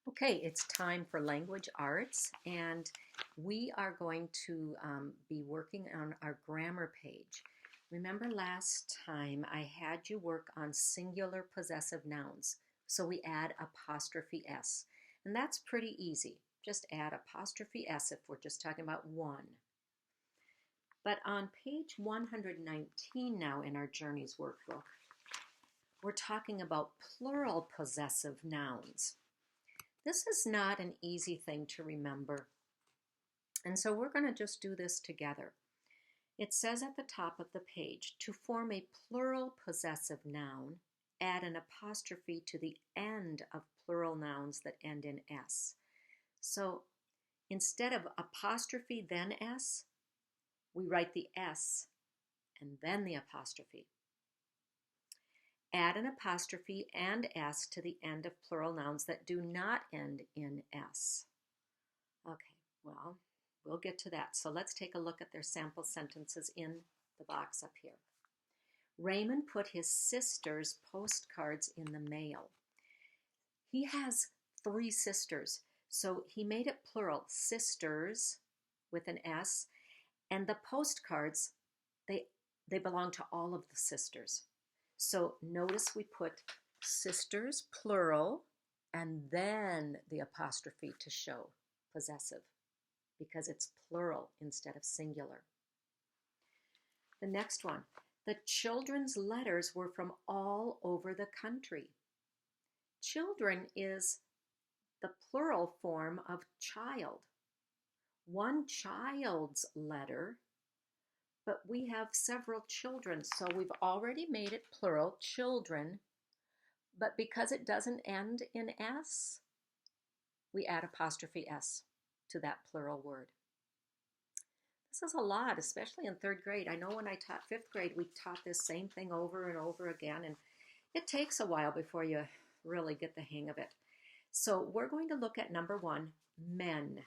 Okay, it's time for language arts, and we are going to be working on our grammar page. Remember last time I had you work on singular possessive nouns, so we add apostrophe S, and that's pretty easy. Just add apostrophe S if we're just talking about one. But on page 119 now in our Journeys workbook, we're talking about plural possessive nouns. This is not an easy thing to remember. And so we're going to just do this together. It says at the top of the page, to form a plural possessive noun, add an apostrophe to the end of plural nouns that end in S. So instead of apostrophe then S, we write the S and then the apostrophe. Add an apostrophe and S to the end of plural nouns that do not end in S. Okay, well, we'll get to that. So let's take a look at their sample sentences in the box up here. Raymond put his sister's postcards in the mail. He has 3 sisters, so he made it plural, sisters with an S, and the postcards, they belong to all of the sisters. So notice we put sisters, plural, and then the apostrophe to show possessive because it's plural instead of singular. The next one, the children's letters were from all over the country. Children is the plural form of child. One child's letter, but we have several children, so we've already made it plural, children, but because it doesn't end in S, we add apostrophe S to that plural word. This is a lot, especially in 3rd grade. I know when I taught 5th grade, we taught this same thing over and over again, and it takes a while before you really get the hang of it. So we're going to look at number 1, men.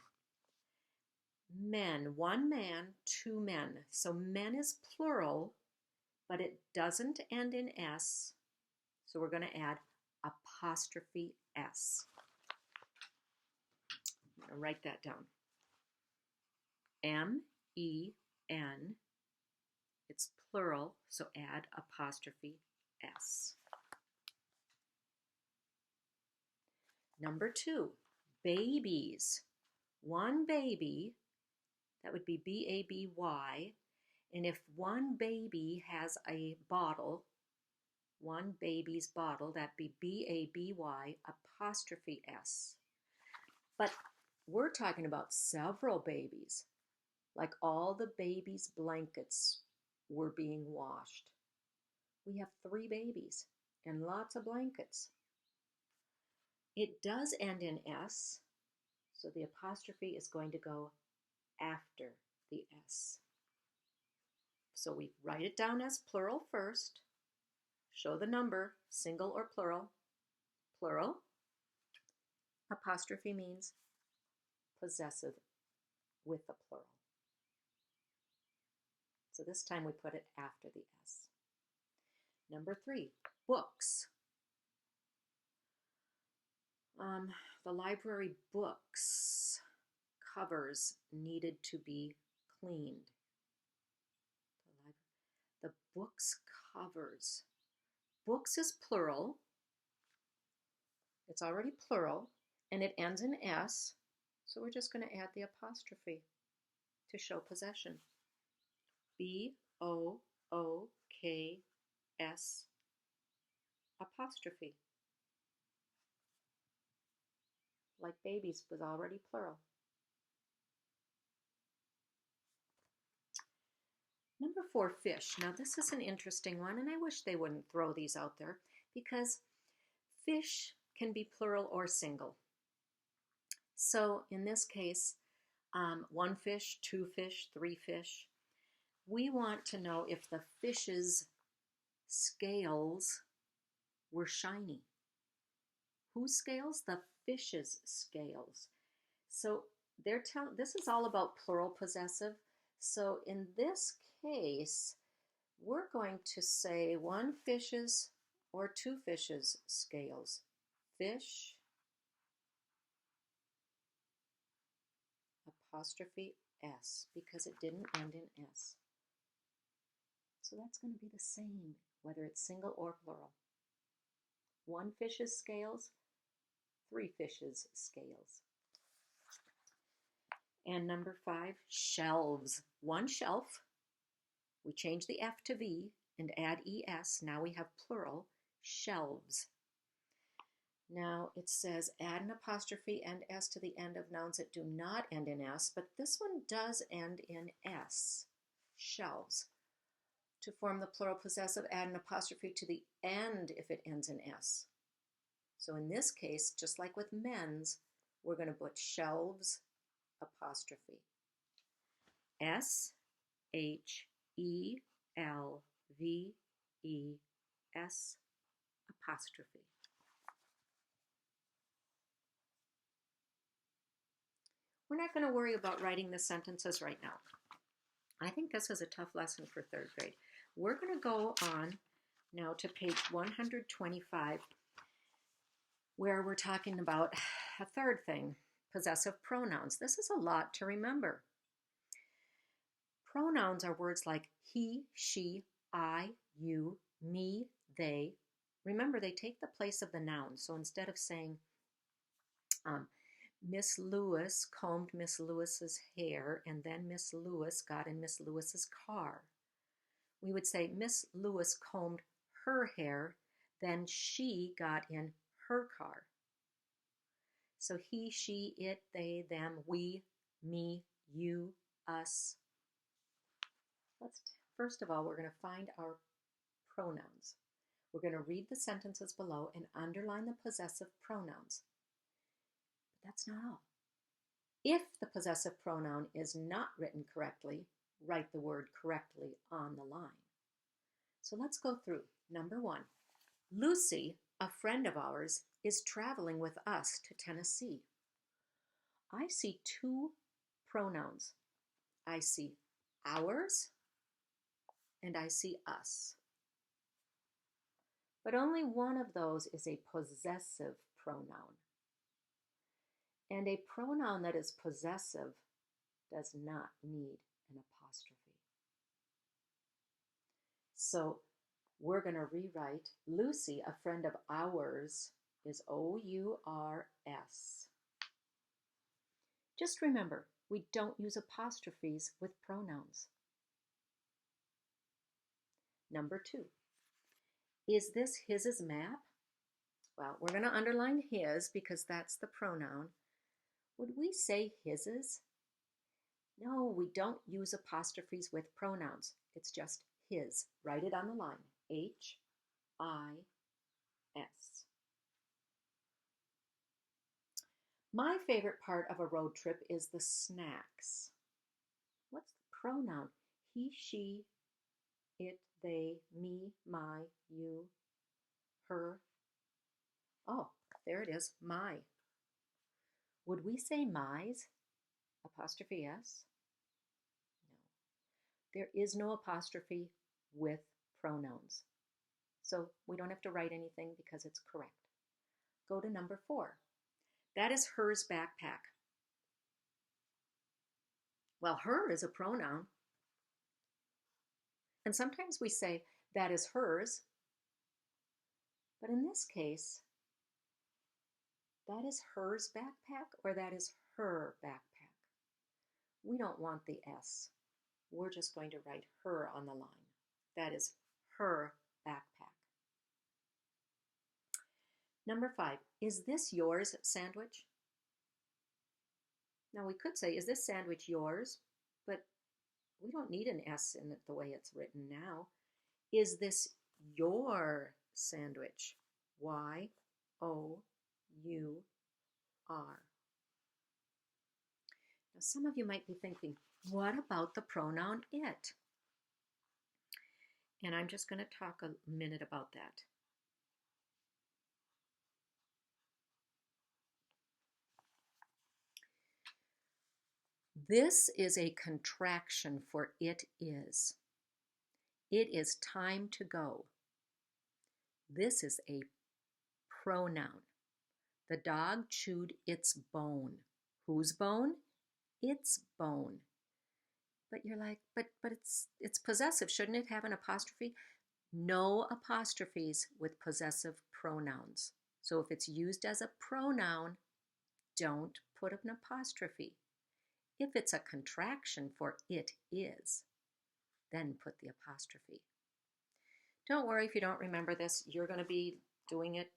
Men, 1 man, 2 men. So men is plural, but it doesn't end in S, so we're going to add apostrophe S. I'm going to write that down. M-E-N, it's plural, so add apostrophe S. Number 2, babies. 1 baby, that would be B-A-B-Y, and if 1 baby has a bottle, 1 baby's bottle, that'd be B-A-B-Y apostrophe S. But we're talking about several babies, like all the baby's blankets were being washed. We have 3 babies and lots of blankets. It does end in S, so the apostrophe is going to go after the S. So we write it down as plural first, show the number, single or plural, plural. Apostrophe means possessive with the plural. So this time we put it after the S. Number 3, books. The library books covers needed to be cleaned. The books covers. Books is plural. It's already plural, and it ends in S, so we're just going to add the apostrophe to show possession. B-O-O-K-S apostrophe. Like babies was already plural. Number 4, fish. Now this is an interesting one, and I wish they wouldn't throw these out there because fish can be plural or single. So in this case, 1 fish, 2 fish, 3 fish. We want to know if the fish's scales were shiny. Whose scales? The fish's scales. So this is all about plural possessive. So in this case, we're going to say 1 fish's or 2 fish's scales. Fish apostrophe S because it didn't end in S. So that's going to be the same, whether it's single or plural. 1 fish's scales, 3 fish's scales. And number 5, shelves. 1 shelf. We change the F to V and add ES. Now we have plural, shelves. Now it says add an apostrophe and S to the end of nouns that do not end in S, but this one does end in S, shelves. To form the plural possessive, add an apostrophe to the end if it ends in S. So in this case, just like with men's, we're going to put shelves, apostrophe. S-H-E-L-V-E-S, apostrophe. We're not going to worry about writing the sentences right now. I think this is a tough lesson for 3rd grade. We're going to go on now to page 125, where we're talking about a 3rd thing, possessive pronouns. This is a lot to remember. Pronouns are words like he, she, I, you, me, they. Remember, they take the place of the noun. So instead of saying, Miss Lewis combed Miss Lewis's hair, and then Miss Lewis got in Miss Lewis's car, we would say Miss Lewis combed her hair, then she got in her car. So he, she, it, they, them, we, me, you, us. First of all, we're going to find our pronouns. We're going to read the sentences below and underline the possessive pronouns. But that's not all. If the possessive pronoun is not written correctly, write the word correctly on the line. So let's go through. Number 1, Lucy, a friend of ours, is traveling with us to Tennessee. I see 2 pronouns. I see ours and I see us. But only one of those is a possessive pronoun. And a pronoun that is possessive does not need an apostrophe. So we're going to rewrite Lucy, a friend of ours, is O-U-R-S. Just remember, we don't use apostrophes with pronouns. Number 2, is this his map? Well, we're going to underline his because that's the pronoun. Would we say his's? No, we don't use apostrophes with pronouns. It's just his. Write it on the line. H-I-S. My favorite part of a road trip is the snacks. What's the pronoun? He, she, it, they, me, my, you, her. Oh, there it is, my. Would we say my's? Apostrophe S? No. There is no apostrophe with pronouns. So we don't have to write anything because it's correct. Go to number 4. That is hers backpack. Well, her is a pronoun. And sometimes we say that is hers. But in this case, that is hers backpack or that is her backpack. We don't want the S. We're just going to write her on the line. That is her backpack. Number 5, is this yours sandwich? Now we could say, is this sandwich yours? But we don't need an S in it the way it's written now. Is this your sandwich? Y-O-U-R. Now some of you might be thinking, what about the pronoun it? And I'm just going to talk a minute about that. This is a contraction for it is. It is time to go. This is a pronoun. The dog chewed its bone. Whose bone? its bone. But you're like, but it's possessive. Shouldn't it have an apostrophe? No apostrophes with possessive pronouns. So if it's used as a pronoun, don't put an apostrophe. If it's a contraction for it is, then put the apostrophe. Don't worry if you don't remember this. You're going to be doing it.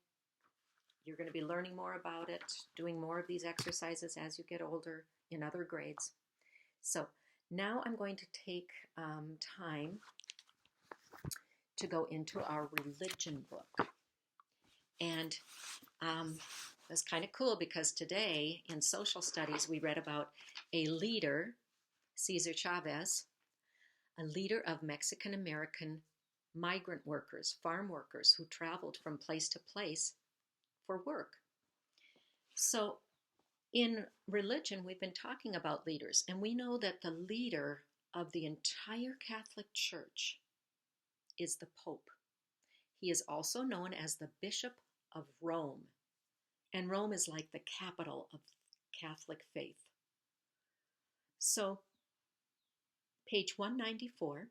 You're going to be learning more about it, doing more of these exercises as you get older in other grades. So now I'm going to take time to go into our religion book. And that's kind of cool because today in social studies we read about a leader, Cesar Chavez, a leader of Mexican American migrant workers, farm workers who traveled from place to place for work. So in religion, we've been talking about leaders, and we know that the leader of the entire Catholic Church is the Pope. He is also known as the Bishop of Rome, and Rome is like the capital of Catholic faith. So, page 194,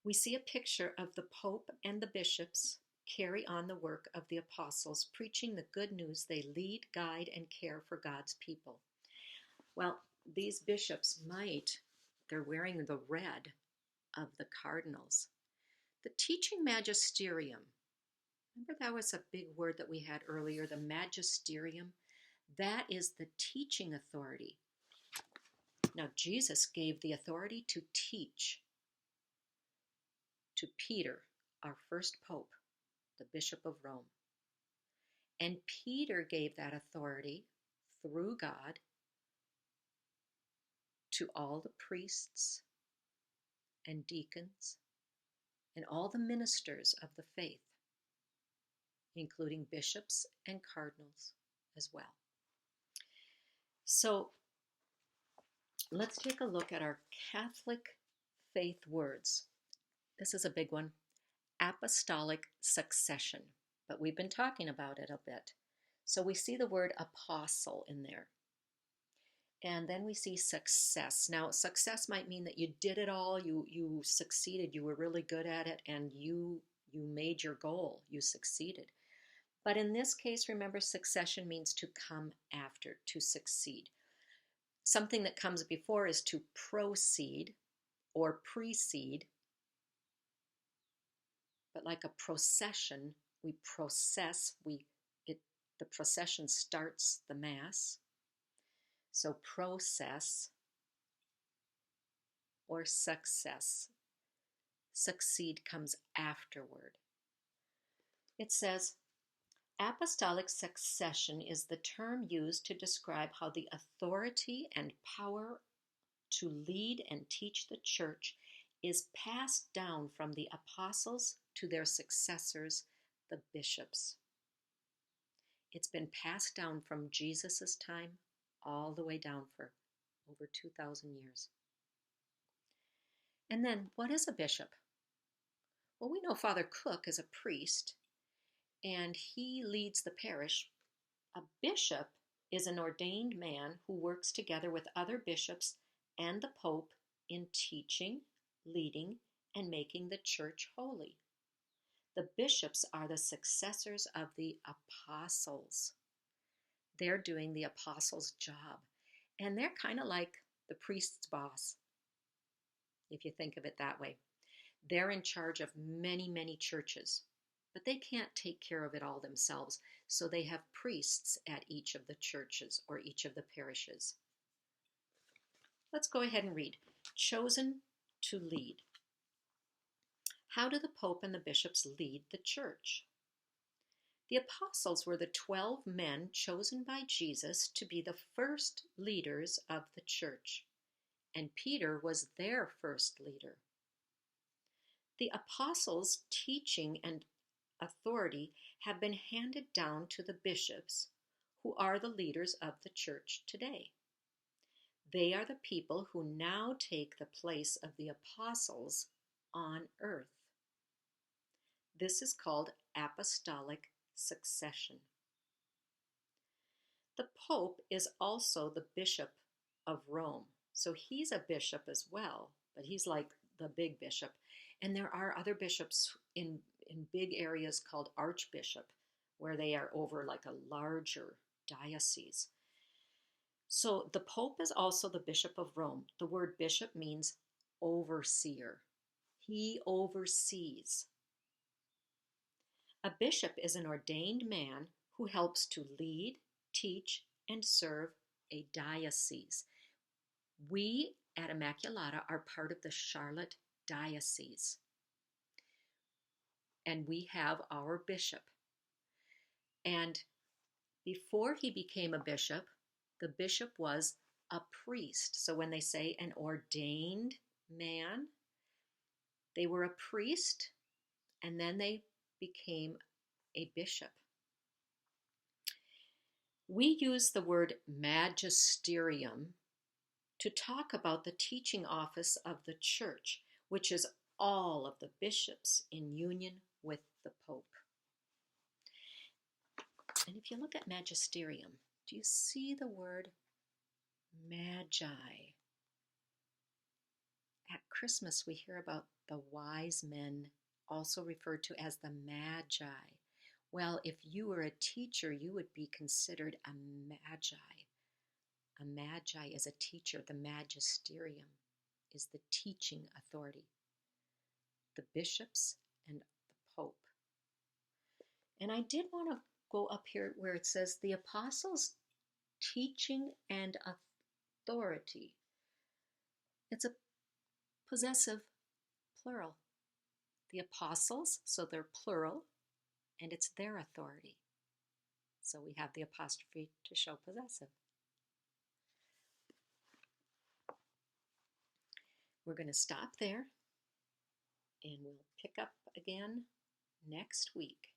we see a picture of the Pope and the bishops carry on the work of the apostles, preaching the good news. They lead, guide, and care for God's people. Well, these bishops they're wearing the red of the cardinals. The teaching magisterium, remember that was a big word that we had earlier, the magisterium? That is the teaching authority. Now, Jesus gave the authority to teach to Peter, our first pope, the Bishop of Rome. And Peter gave that authority through God to all the priests and deacons and all the ministers of the faith, including bishops and cardinals as well. So let's take a look at our Catholic faith words. This is a big one, apostolic succession, but we've been talking about it a bit. So we see the word apostle in there. And then we see success. Now, success might mean that you did it all, you succeeded, you were really good at it, and you made your goal, you succeeded. But in this case, remember, succession means to come after, to succeed. Something that comes before is to proceed or precede. But like a procession, we process, the procession starts the Mass. So process or success. Succeed comes afterward. It says, apostolic succession is the term used to describe how the authority and power to lead and teach the church is passed down from the apostles to their successors, the bishops. It's been passed down from Jesus' time all the way down for over 2,000 years. And then, what is a bishop? Well, we know Father Cook is a priest, and he leads the parish. A bishop is an ordained man who works together with other bishops and the Pope in teaching, leading, and making the church holy. The bishops are the successors of the apostles. They're doing the apostles' job, and they're kind of like the priest's boss, if you think of it that way. They're in charge of many, many churches, but they can't take care of it all themselves, so they have priests at each of the churches or each of the parishes. Let's go ahead and read. Chosen to lead. How do the Pope and the bishops lead the church? The apostles were the 12 men chosen by Jesus to be the first leaders of the church, and Peter was their first leader. The apostles' teaching and authority have been handed down to the bishops, who are the leaders of the church today. They are the people who now take the place of the apostles on earth. This is called apostolic succession. The Pope is also the Bishop of Rome. So he's a bishop as well, but he's like the big bishop. And there are other bishops in big areas called archbishop, where they are over like a larger diocese. So the Pope is also the Bishop of Rome. The word bishop means overseer. He oversees. A bishop is an ordained man who helps to lead, teach, and serve a diocese. We at Immaculata are part of the Charlotte Diocese, and we have our bishop. And before he became a bishop, the bishop was a priest. So when they say an ordained man, they were a priest, and then they became a bishop. We use the word magisterium to talk about the teaching office of the church, which is all of the bishops in union with the Pope. And if you look at magisterium, do you see the word magi? At Christmas, we hear about the wise men, also referred to as the magi. Well, if you were a teacher, you would be considered a magi. A magi is a teacher. The magisterium is the teaching authority. The bishops and the Pope. And I did want to go up here where it says the apostles' teaching and authority. It's a possessive plural. The apostles, so they're plural, and it's their authority. So we have the apostrophe to show possessive. We're going to stop there, and we'll pick up again next week.